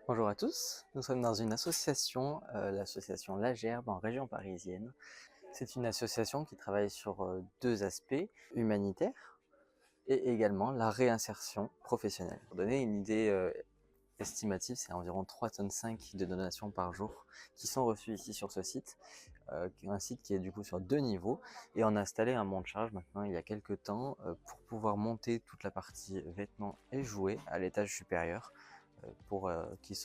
Bonjour à tous, nous sommes dans une association, l'association La Gerbe en région parisienne. C'est une association qui travaille sur deux aspects, humanitaires et également la réinsertion professionnelle. Pour donner une idée estimative, c'est environ 3,5 tonnes de donations par jour qui sont reçues ici sur ce site, qui est un site qui est du coup sur deux niveaux. Et on a installé un monte-charge maintenant il y a quelques temps pour pouvoir monter toute la partie vêtements et jouets à l'étage supérieur pour que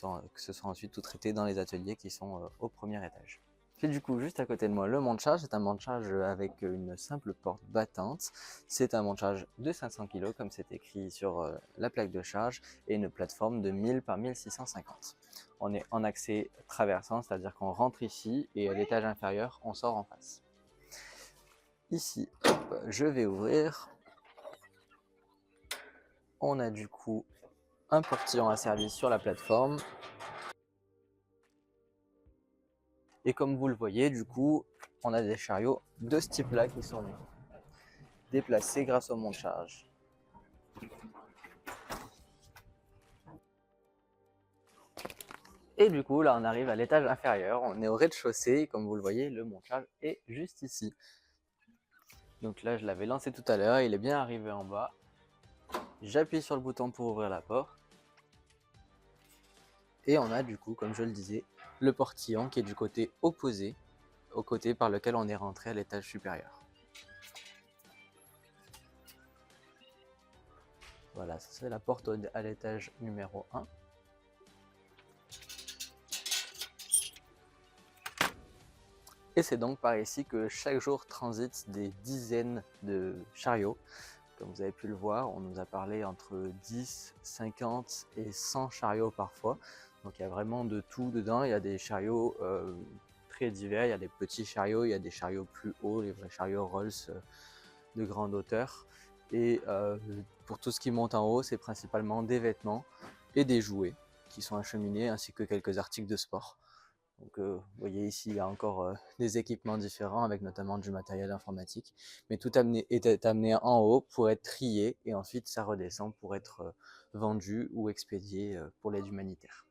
ce soit ensuite tout traité dans les ateliers qui sont au premier étage. Puis du coup, juste à côté de moi, le monte-charge, c'est un monte-charge avec une simple porte battante. C'est un monte-charge de 500 kg, comme c'est écrit sur la plaque de charge, et une plateforme de 1000 par 1650. On est en accès traversant, c'est-à-dire qu'on rentre ici, et à l'étage inférieur, on sort en face. Ici, hop, je vais ouvrir. On a du coup un portillon à service sur la plateforme. Et comme vous le voyez, du coup, on a des chariots de ce type-là qui sont déplacés grâce au monte-charge. Et du coup, là, on arrive à l'étage inférieur. On est au rez-de-chaussée. Comme vous le voyez, le monte-charge est juste ici. Donc là, je l'avais lancé tout à l'heure. Il est bien arrivé en bas. J'appuie sur le bouton pour ouvrir la porte. Et on a du coup, comme je le disais, le portillon qui est du côté opposé, au côté par lequel on est rentré à l'étage supérieur. Voilà, ça c'est la porte à l'étage numéro 1. Et c'est donc par ici que chaque jour transitent des dizaines de chariots. Comme vous avez pu le voir, on nous a parlé entre 10, 50 et 100 chariots parfois. Donc il y a vraiment de tout dedans. Il y a des chariots très divers, il y a des petits chariots, il y a des chariots plus hauts, les vrais chariots Rolls de grande hauteur. Et pour tout ce qui monte en haut, c'est principalement des vêtements et des jouets qui sont acheminés, ainsi que quelques articles de sport. Donc vous voyez ici, il y a encore des équipements différents avec notamment du matériel informatique. Mais tout est amené en haut pour être trié et ensuite ça redescend pour être vendu ou expédié pour l'aide humanitaire.